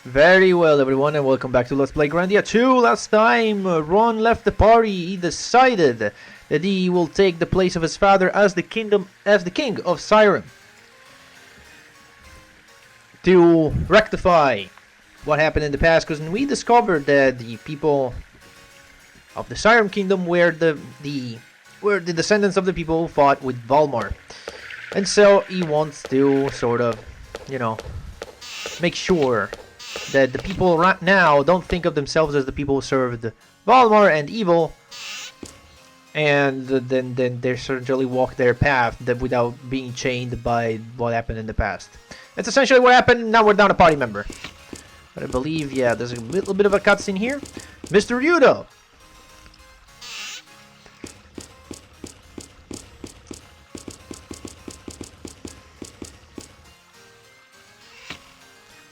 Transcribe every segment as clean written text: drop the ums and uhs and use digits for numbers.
Very well, everyone, and welcome back to Let's Play Grandia 2. Last time, Ron left the party. He decided that he will take the place of his father as the king of Siren, to rectify what happened in the past. Because we discovered that the people of the Siren Kingdom were the descendants of the people who fought with Valmar, and so he wants to sort of, make sure that the people right now don't think of themselves as the people who served Valmar and evil, and then they certainly walk their path without being chained by what happened in the past. That's essentially what happened. Now we're down a party member. But I believe, yeah, there's a little bit of a cutscene here. Mr. Ryudo!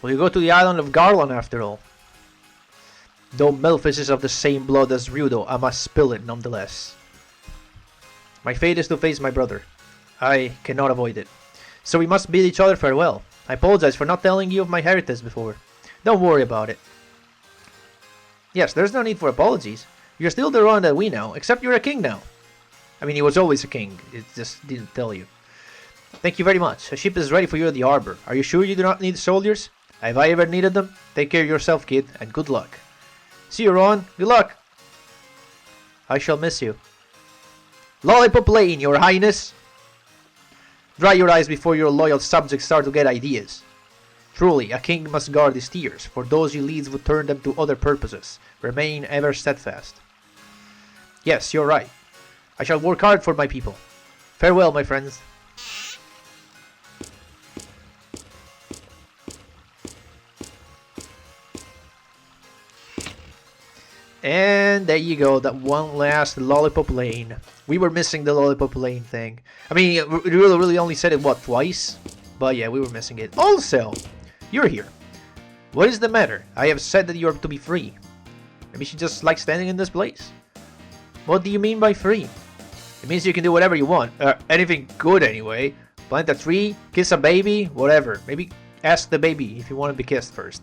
Will you go to the island of Garland after all? Though Melphis is of the same blood as Ryudo, I must spill it nonetheless. My fate is to face my brother. I cannot avoid it. So we must bid each other farewell. I apologize for not telling you of my heritage before. Don't worry about it. Yes, there's no need for apologies. You're still the Ron that we know, except you're a king now. I mean, he was always a king. It just didn't tell you. Thank you very much. A ship is ready for you at the harbor. Are you sure you do not need soldiers? Have I ever needed them? Take care of yourself, kid, and good luck. See you, Ron. Good luck. I shall miss you. Lollipop Lane, your highness. Dry your eyes before your loyal subjects start to get ideas. Truly, a king must guard his tears, for those he leads would turn them to other purposes. Remain ever steadfast. Yes, you're right. I shall work hard for my people. Farewell, my friends. And there you go, that one last Lollipop Lane. We were missing the Lollipop Lane thing. I mean, we really only said it, what, twice? But yeah, we were missing it. Also, you're here. What is the matter? I have said that you are to be free. Maybe she just likes standing in this place. What do you mean by free? It means you can do whatever you want. Anything good anyway. Plant a tree, kiss a baby, whatever. Maybe ask the baby if you want to be kissed first.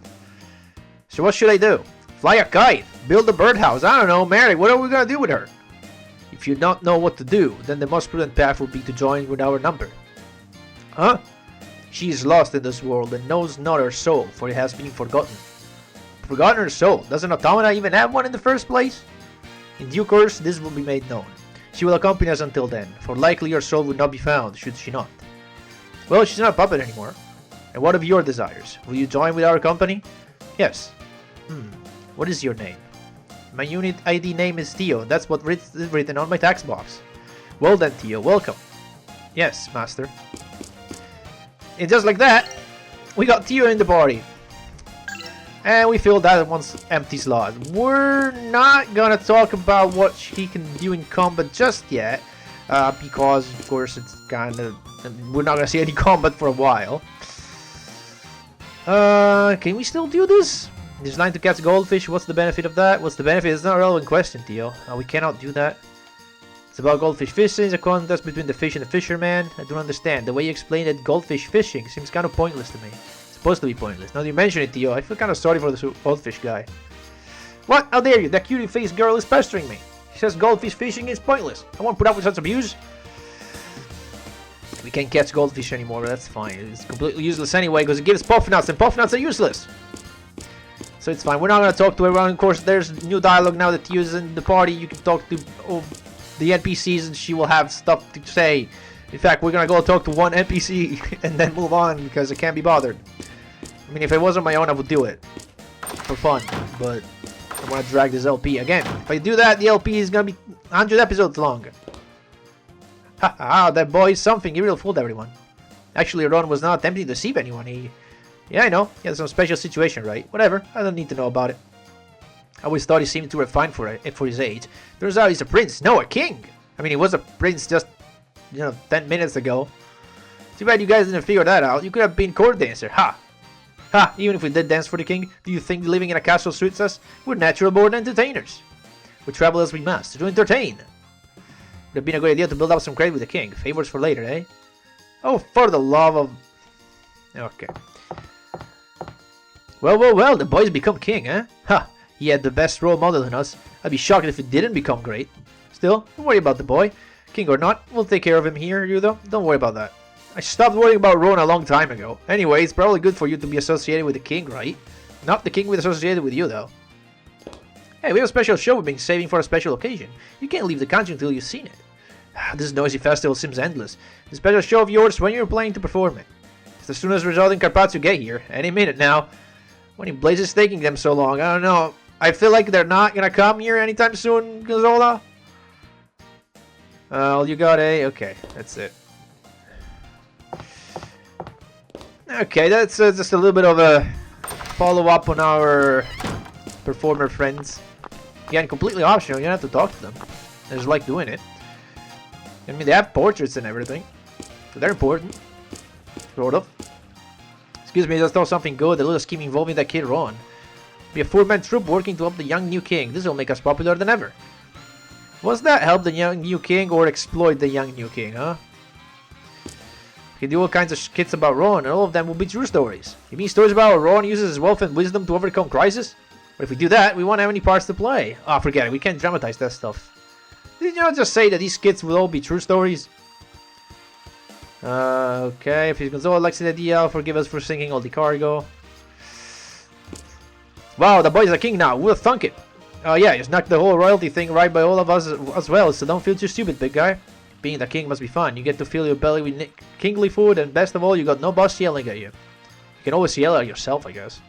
So what should I do? Fly a kite, build a birdhouse, I don't know, marry, what are we gonna do with her? If you don't know what to do, then the most prudent path would be to join with our number. Huh? She is lost in this world and knows not her soul, for it has been forgotten. Forgotten her soul? Does an automata even have one in the first place? In due course, this will be made known. She will accompany us until then, for likely her soul would not be found, should she not. Well, she's not a puppet anymore. And what of your desires? Will you join with our company? Yes. What is your name? My unit ID name is Theo. That's what is written on my tax box. Well then, Theo, welcome. Yes, master. And just like that, we got Theo in the party. And we filled that one empty slot. We're not gonna talk about what he can do in combat just yet. Because, of course, it's kind of... We're not gonna see any combat for a while. Can we still do this? There's line to catch goldfish. What's the benefit of that? What's the benefit? It's not a relevant question, Theo. We cannot do that. It's about goldfish fishing. It's a contest between the fish and the fisherman. I don't understand. The way you explained that goldfish fishing seems kind of pointless to me. It's supposed to be pointless. Now that you mention it, Theo, I feel kind of sorry for the goldfish guy. What? How dare you? That cutie-faced girl is pestering me. She says goldfish fishing is pointless. I won't put up with such abuse. We can't catch goldfish anymore, but that's fine. It's completely useless anyway because it gives puff nuts, and puff nuts are useless. So it's fine. We're not going to talk to everyone. Of course, there's new dialogue now that Theo's in the party. You can talk to the NPCs and she will have stuff to say. In fact, we're going to go talk to one NPC and then move on because I can't be bothered. I mean, if it wasn't my own, I would do it for fun. But I want to drag this LP again. If I do that, the LP is going to be 100 episodes long. Haha, that boy is something. He really fooled everyone. Actually, Ron was not attempting to deceive anyone. Yeah, I know. He had some special situation, right? Whatever. I don't need to know about it. I always thought he seemed too refined for his age. Turns out he's a prince. No, a king. I mean, he was a prince just, 10 minutes ago. Too bad you guys didn't figure that out. You could have been court dancer. Ha! Ha! Even if we did dance for the king, do you think living in a castle suits us? We're natural-born entertainers. We travel as we must to entertain. Would have been a good idea to build up some credit with the king. Favors for later, eh? Oh, for the love of... Okay. Well, the boy's become king, eh? Ha! He had the best role model in us. I'd be shocked if he didn't become great. Still, don't worry about the boy. King or not, we'll take care of him here, Ryudo. Don't worry about that. I stopped worrying about Ron a long time ago. Anyway, it's probably good for you to be associated with the king, right? Not the king with associated with you, though. Hey, we have a special show we've been saving for a special occasion. You can't leave the country until you've seen it. This noisy festival seems endless. The special show of yours, when you're planning to perform it? It's as soon as result in Carpazzo get here. Any minute now. When in blazes taking them so long? I don't know. I feel like they're not gonna come here anytime soon, Gazola. All you got, eh? Okay, that's it. Okay, that's just a little bit of a follow-up on our performer friends. Again, completely optional. You don't have to talk to them. They just like doing it. I mean, they have portraits and everything. So they're important. Sort of. Excuse me, just thought something good. A little scheme involving that kid Ron. Be a 4-man troop working to help the young new king. This will make us popular than ever. Was that help the young new king or exploit the young new king, huh? You can do all kinds of skits about Ron, and all of them will be true stories. You mean stories about how Ron uses his wealth and wisdom to overcome crisis? But if we do that, we won't have any parts to play. Ah, forget it. We can't dramatize that stuff. Did you not just say that these skits will all be true stories? Okay. If Gonzalo likes the idea, forgive us for sinking all the cargo. Wow, the boy's a king now. We'll thunk it. Oh yeah, just knocked the whole royalty thing right by all of us as well, so don't feel too stupid, big guy. Being the king must be fun. You get to fill your belly with kingly food, and best of all, you got no boss yelling at you. You can always yell at yourself, I guess.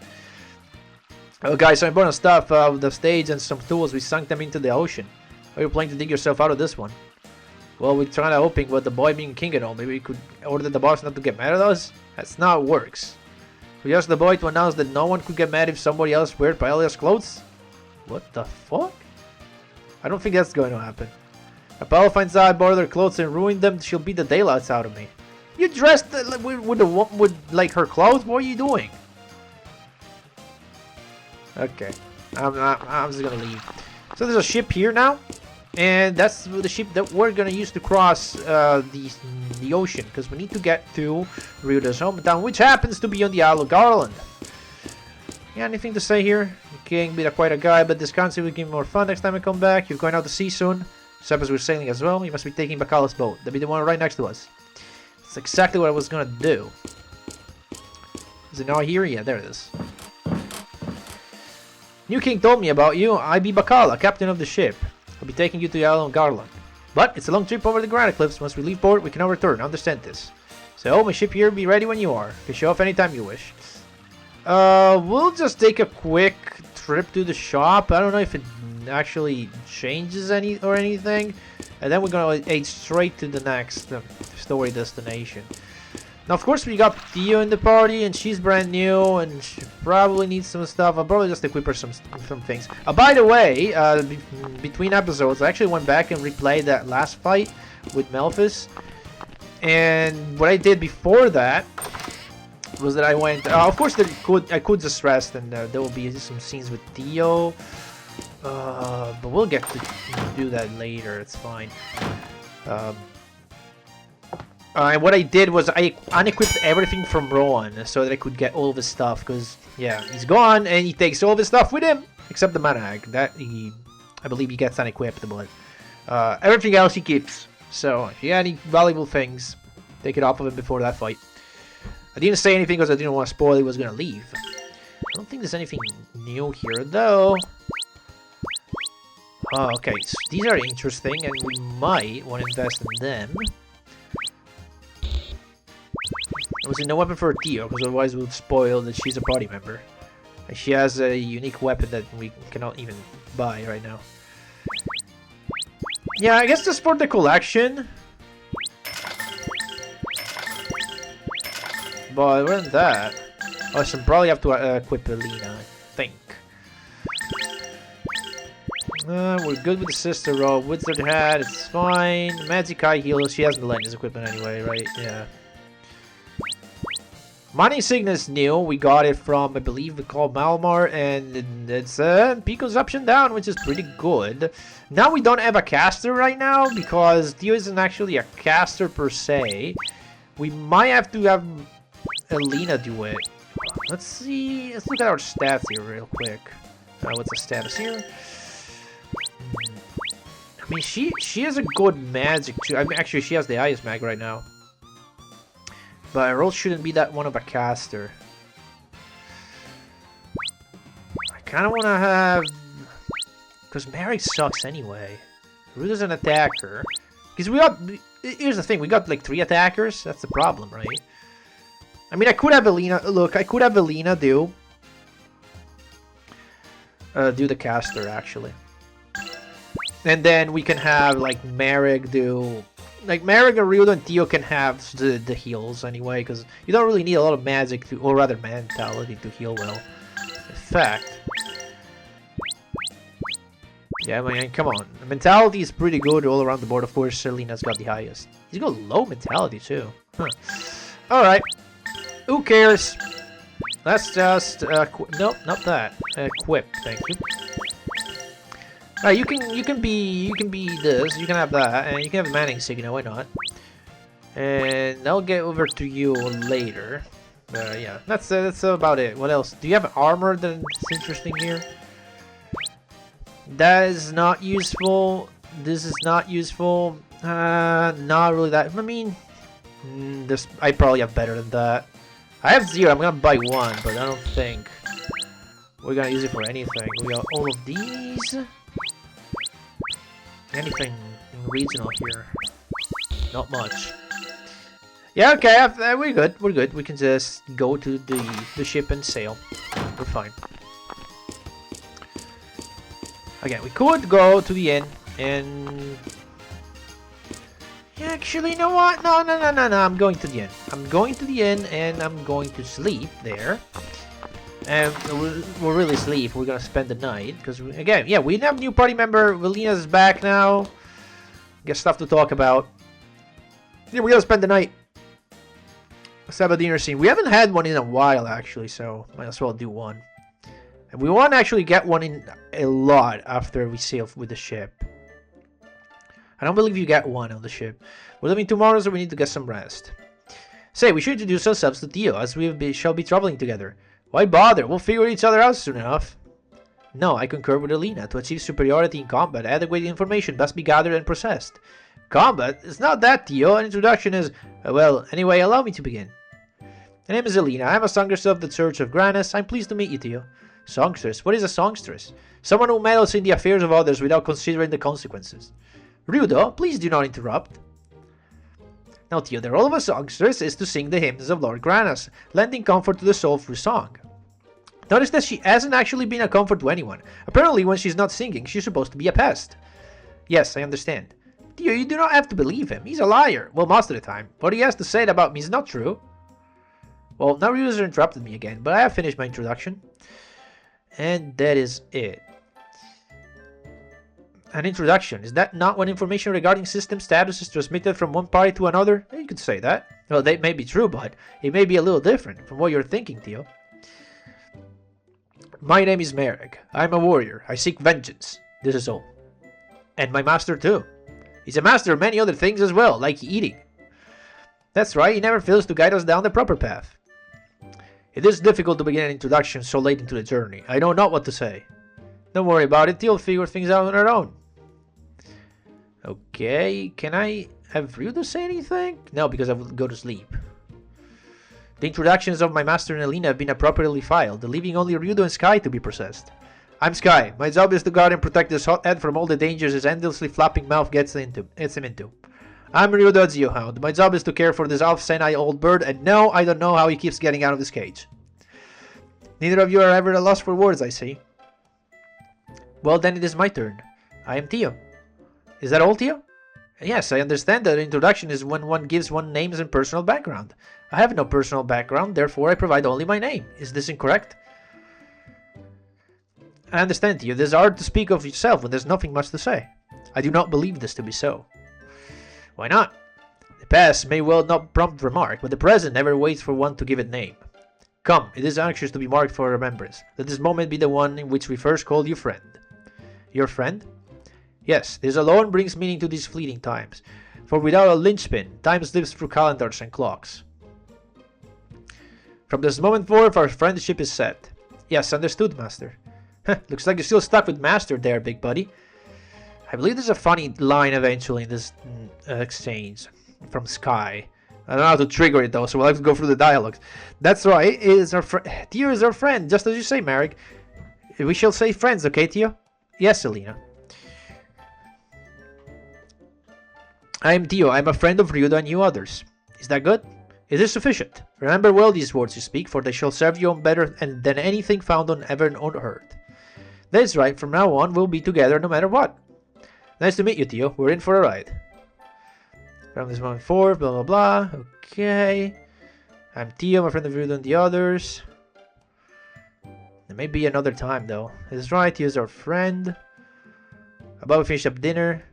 Oh guys, some important stuff. The stage and some tools, we sunk them into the ocean. How are you planning to dig yourself out of this one? Well, we're trying to hoping with the boy being king and all, maybe we could order the boss not to get mad at us? That's not how it works. We asked the boy to announce that no one could get mad if somebody else wears Paelia's clothes? What the fuck? I don't think that's going to happen. If Paella finds out I borrowed their clothes and ruined them, she'll beat the daylights out of me. You dressed with like her clothes? What are you doing? Okay, I'm just gonna leave. So there's a ship here now, and that's the ship that we're gonna use to cross the ocean, because we need to get to Ryudo's hometown, which happens to be on the Isle of Garland. Yeah, anything to say here? The king be quite a guy, but this concert will give me more fun next time I come back. You're going out to sea soon. Suppose we're sailing as well. You must be taking Bacala's boat. That'll be the one right next to us. That's exactly what I was gonna do. Is it not here? Yeah, there it is. New king told me about you. I be Bacala, captain of the ship. I'll be taking you to the island of Garland. But it's a long trip over the granite cliffs. Once we leave port, we cannot return. Understand this. So my ship here will be ready when you are. You can show off anytime you wish. We'll just take a quick trip to the shop. I don't know if it actually changes anything. And then we're gonna head straight to the next story destination. Now, of course, we got Theo in the party, and she's brand new, and she probably needs some stuff. I'll probably just equip her some things. By the way, between episodes, I actually went back and replayed that last fight with Melphis. And what I did before that was that I went... of course, I could just rest, and there will be some scenes with Theo. But we'll get to do that later. It's fine. And what I did was I unequipped everything from Rowan so that I could get all of his stuff, because, yeah, he's gone and he takes all of his stuff with him, except the Manag. That I believe he gets unequipped, but everything else he keeps. So, if you had any valuable things, take it off of him before that fight. I didn't say anything because I didn't want to spoil he was going to leave. I don't think there's anything new here, though. Oh, okay, so these are interesting, and we might want to invest in them. Was no weapon for Theo, because otherwise we'll spoil that she's a party member. And she has a unique weapon that we cannot even buy right now. Yeah, I guess just for the collection. But other than that... Oh, so probably have to equip Elena, I think. We're good with the sister robe. Wizard hat, it's fine. Magic High Heel, she has Millennium's equipment anyway, right? Yeah. Money insignia is new. We got it from, I believe, called Valmar, and it's P consumption down, which is pretty good. Now we don't have a caster right now because Theo isn't actually a caster per se. We might have to have Elena do it. Let's see. Let's look at our stats here real quick. What's the status here? I mean, she has a good magic too. I mean, actually, she has the highest mag right now. But her role shouldn't be that one of a caster. I kind of want to have... Because Mary sucks anyway. Ryudo's an attacker. Because we got... Here's the thing, we got like 3 attackers. That's the problem, right? I mean, I could have Elena... Look, I could have Elena do the caster, actually. And then we can have, like, Marek do... Like, Marek and Ryudo and Theo can have the heals anyway, because you don't really need a lot of magic, to, or rather mentality, to heal well. In fact... Yeah, I mean, come on. Mentality is pretty good all around the board. Of course, Elena's got the highest. He's got low mentality, too. Huh. Alright. Who cares? Let's just... nope, not that. Equip, thank you. You can be this. You can have that, and you can have Manning Signal. Why not? And I'll get over to you later. Yeah, that's about it. What else? Do you have armor that's interesting here? That is not useful. This is not useful. Not really that. I mean, I probably have better than that. I have 0. I'm gonna buy 1, but I don't think we're gonna use it for anything. We got all of these. Anything regional here? Not much. Yeah, okay, we're good. We're good. We can just go to the ship and sail. We're fine. Again, we could go to the inn and... Yeah, actually, you know what? No. I'm going to the inn. I'm going to the inn and I'm going to sleep there. And we'll really sleep. We're gonna spend the night because again, yeah, we have a new party member. Elena's back now. Got stuff to talk about. Yeah, we're gonna spend the night. Let's have a dinner scene. We haven't had one in a while actually, so might as well do one. And we want to actually get one in a lot after we sail with the ship. I don't believe you get one on the ship. We're leaving tomorrow, so we need to get some rest. Say, we should introduce ourselves to Theo, as we shall be traveling together. Why bother? We'll figure each other out soon enough. No, I concur with Elena. To achieve superiority in combat, adequate information must be gathered and processed. Combat? It's not that, Theo. An introduction is... well, anyway, allow me to begin. My name is Elena. I'm a songstress of the Church of Granas. I'm pleased to meet you, Theo. Songstress? What is a songstress? Someone who meddles in the affairs of others without considering the consequences. Ryudo, please do not interrupt. Now, Theo, the role of a songstress is to sing the hymns of Lord Granas, lending comfort to the soul through song. Notice that she hasn't actually been a comfort to anyone. Apparently, when she's not singing, she's supposed to be a pest. Yes, I understand. Theo, you do not have to believe him. He's a liar. Well, most of the time. What he has to say about me is not true. Well, now Ryudo interrupted me again, but I have finished my introduction. And that is it. An introduction. Is that not when information regarding system status is transmitted from one party to another? You could say that. Well, that may be true, but it may be a little different from what you're thinking, Theo. My name is Marek. I'm a warrior. I seek vengeance. This is all. And my master, too. He's a master of many other things as well, like eating. That's right, he never fails to guide us down the proper path. It is difficult to begin an introduction so late into the journey. I know not what to say. Don't worry about it, Theo'll figure things out on her own. Okay, can I have Ryudo say anything? No, because I will go to sleep. The introductions of my master and Elena have been appropriately filed, leaving only Ryudo and Sky to be processed. I'm Sky. My job is to guard and protect this hothead from all the dangers his endlessly flapping mouth gets him into. I'm Ryudo Geohound. My job is to care for this half-senile old bird, and no, I don't know how he keeps getting out of his cage. Neither of you are ever at a loss for words, I see. Well, then it is my turn. I am Theo. Is that all, Theo? Yes, I understand that an introduction is when one gives one names and personal background. I have no personal background, therefore I provide only my name. Is this incorrect? I understand, Theo. It is hard to speak of yourself when there's nothing much to say. I do not believe this to be so. Why not? The past may well not prompt remark, but the present never waits for one to give it name. Come, it is anxious to be marked for remembrance. Let this moment be the one in which we first called you friend. Your friend? Yes, this alone brings meaning to these fleeting times, for without a linchpin, time slips through calendars and clocks. From this moment forth, our friendship is set. Yes, understood, Master. Looks like you're still stuck with Master there, big buddy. I believe there's a funny line eventually in this exchange from Sky. I don't know how to trigger it though, so we'll have to go through the dialogues. That's right, Tio is our friend, just as you say, Marek. We shall say friends, okay, Tio? Yes, Elena. I'm Tio, I'm a friend of Ryudo and you others. Is that good? It is sufficient. Remember well these words you speak, for they shall serve you on better than anything found on ever on earth. That's right, from now on we'll be together no matter what. Nice to meet you, Tio. We're in for a ride. From this moment forth, blah blah blah. Okay. I'm Tio, my friend of Ryudo and the others. There may be another time though. It's right, Tio's our friend. About we finish up dinner.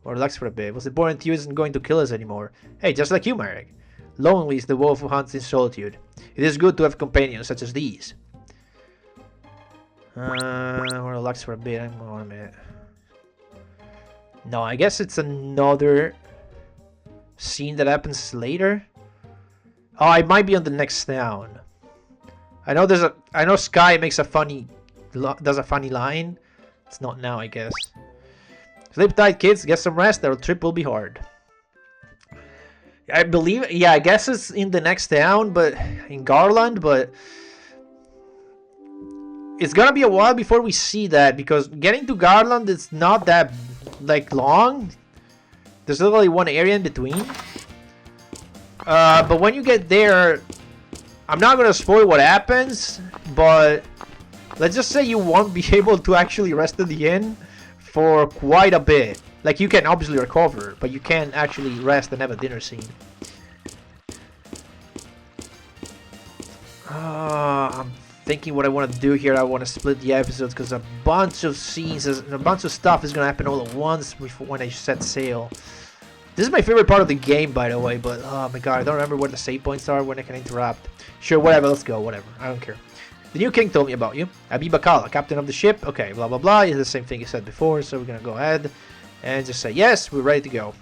Or relax for a bit. Was it boring Tio isn't going to kill us anymore? Hey, just like you, Marek. Lonely is the wolf who hunts in solitude. It is good to have companions such as these. We'll relax for a bit. Hang on a minute. No, I guess it's another scene that happens later. Oh, it might be on the next town. I know Sky makes a funny line. It's not now, I guess. Sleep tight, kids. Get some rest. Our trip will be hard. I believe, yeah, I guess it's in the next town, but in Garland, but it's gonna be a while before we see that, because getting to Garland is not that like long. There's literally one area in between. But when you get there, I'm not gonna spoil what happens, but let's just say you won't be able to actually rest in the inn for quite a bit. Like, you can obviously recover, but you can't actually rest and have a dinner scene. I'm thinking what I want to do here. I want to split the episodes because a bunch of scenes, a bunch of stuff is going to happen all at once when I set sail. This is my favorite part of the game, by the way, but oh my god, I don't remember where the save points are, when I can interrupt. Sure, whatever, let's go, whatever, I don't care. The new king told me about you. Abi Bakala, captain of the ship. Okay, blah blah blah. It's the same thing he said before, so we're gonna go ahead and just say yes, we're ready to go.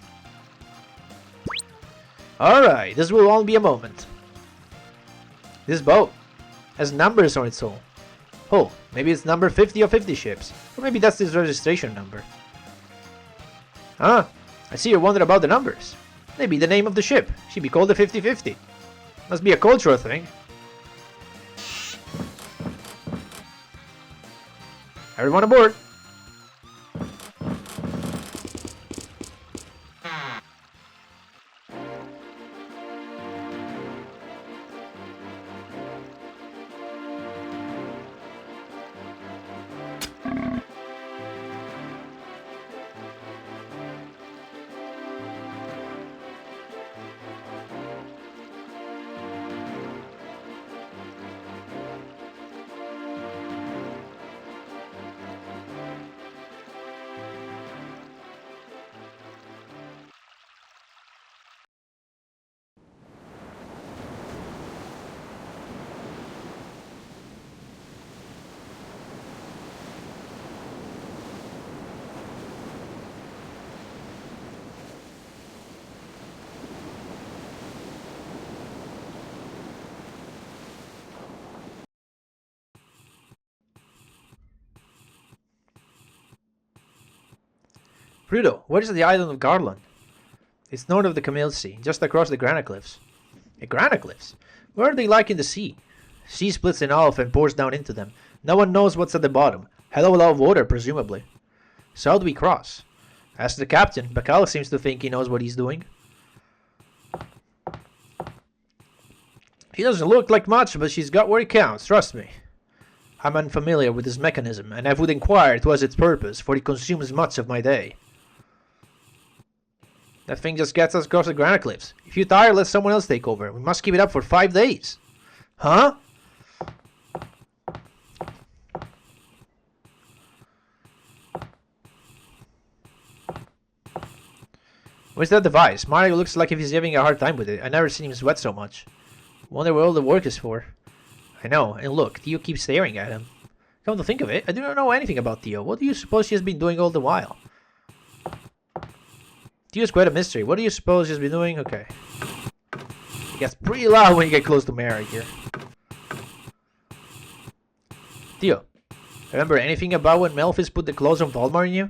Alright, this will all be a moment. This boat has numbers on its hull. Oh, maybe it's number 50 of 50 ships. Or maybe that's his registration number. Ah, I see you're wondering about the numbers. Maybe the name of the ship. She'd be called the 50-50. Must be a cultural thing. Everyone aboard! Ryudo, where is the island of Garland? It's north of the Camille Sea, just across the Grana Cliffs. The Grana Cliffs? Where are they like in the sea? Sea splits in half and pours down into them. No one knows what's at the bottom. Hell of a lot of water, presumably. So how do we cross? Ask the captain. Bakala seems to think he knows what he's doing. He doesn't look like much, but she's got what it counts, trust me. I'm unfamiliar with this mechanism, and I would inquire what was its purpose, for it consumes much of my day. That thing just gets us across the Grana Cliffs. If you tire, let someone else take over. We must keep it up for 5 days. Huh? Where's that device? Mario looks like if he's having a hard time with it. I never seen him sweat so much. Wonder what all the work is for. I know, and look, Theo keeps staring at him. Come to think of it, I do not know anything about Theo. What do you suppose she has been doing all the while? Theo's quite a mystery. What do you suppose she's been doing? Okay. gets pretty loud when you get close to Mary here. Theo, remember anything about when Melphis put the claws on Valmar in you?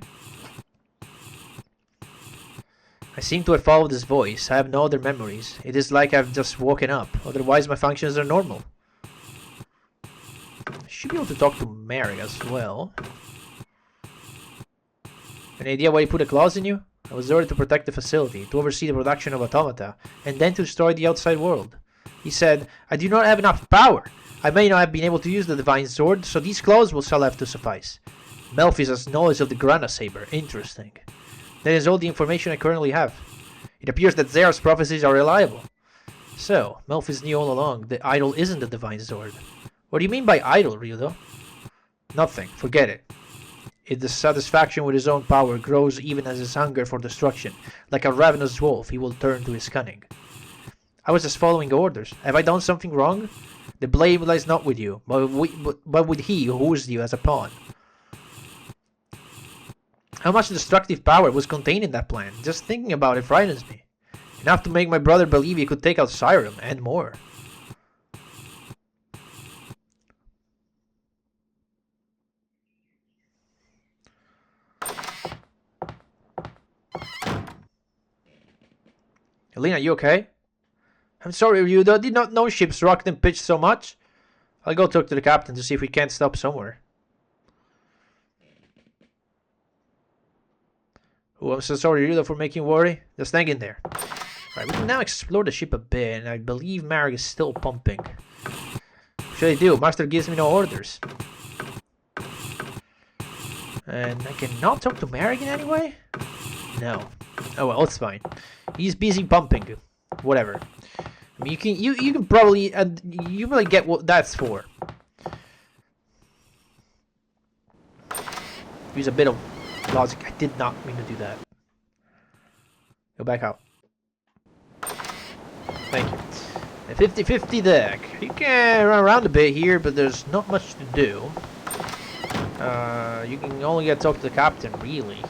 I seem to have followed his voice. I have no other memories. It is like I've just woken up. Otherwise, my functions are normal. I should be able to talk to Mary as well. Any idea why he put the claws in you? I was ordered to protect the facility, to oversee the production of automata, and then to destroy the outside world. He said, I do not have enough power. I may not have been able to use the divine sword, so these claws will shall have to suffice. Melphis has knowledge of the Granas saber. Interesting. That is all the information I currently have. It appears that Zera's prophecies are reliable. So, Melphis knew all along the idol isn't the divine sword. What do you mean by idol, Ryudo? Nothing. Forget it. If the satisfaction with his own power grows even as his hunger for destruction, like a ravenous wolf, he will turn to his cunning. I was just following orders. Have I done something wrong? The blame lies not with you, but with he who used you as a pawn. How much destructive power was contained in that plan? Just thinking about it frightens me. Enough to make my brother believe he could take out Siren, and more. Elena, you okay? I'm sorry, Ryudo. I did not know ships rocked and pitched so much. I'll go talk to the captain to see if we can't stop somewhere. Oh, I'm so sorry, Ryudo, for making you worry. Just hang in there. Right, we can now explore the ship a bit, and I believe Marek is still pumping. What should I do? Master gives me no orders. And I cannot talk to Marek in any way? No. Oh well, it's fine. He's busy pumping. Whatever. I mean, you can probably you really get what that's for. Use a bit of logic. I did not mean to do that. Go back out. Thank you. A 50-50 deck. You can run around a bit here, but there's not much to do. You can only get to talk to the captain, really.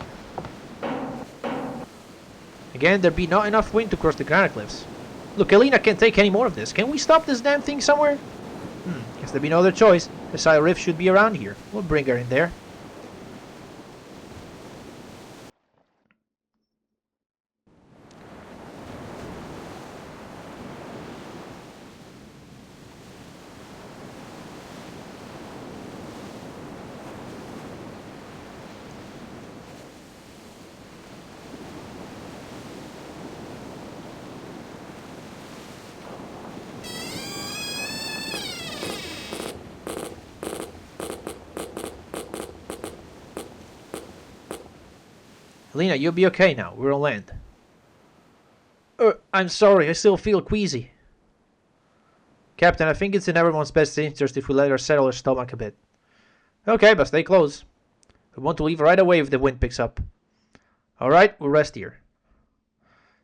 Again, there be not enough wind to cross the granite cliffs. Look, Elena can't take any more of this. Can we stop this damn thing somewhere? Guess there be no other choice. The Sire Rift should be around here. We'll bring her in there. Elena, you'll be okay now. We're on land. I'm sorry. I still feel queasy. Captain, I think it's in everyone's best interest if we let her settle her stomach a bit. Okay, but stay close. We want to leave right away if the wind picks up. Alright, we'll rest here.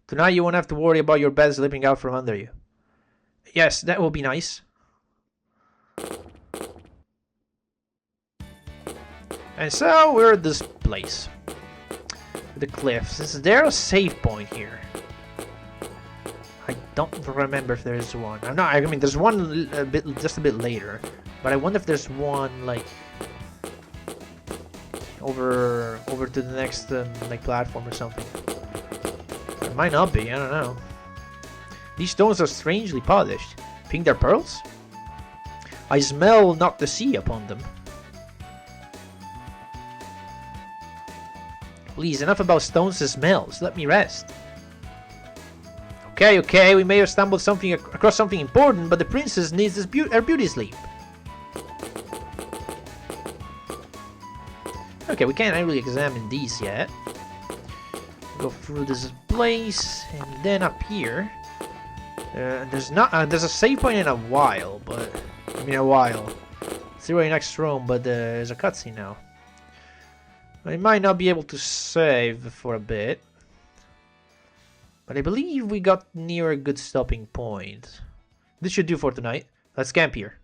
Tonight you won't have to worry about your bed slipping out from under you. Yes, that will be nice. And so we're at this place. The cliffs. Is there a save point here? I don't remember if there's one. I mean, there's one just a bit later, but I wonder if there's one like over to the next like platform or something. It might not be. I don't know. These stones are strangely polished. Think they're pearls? I smell not the sea upon them. Please, enough about stones and smells. Let me rest. Okay, we may have stumbled across something important, but the princess needs her beauty sleep. Okay, we can't really examine these yet. Go through this place, and then up here. There's a save point in a while, but I mean a while. It's the next room, but there's a cutscene now. I might not be able to save for a bit, but I believe we got near a good stopping point. This should do for tonight. Let's camp here.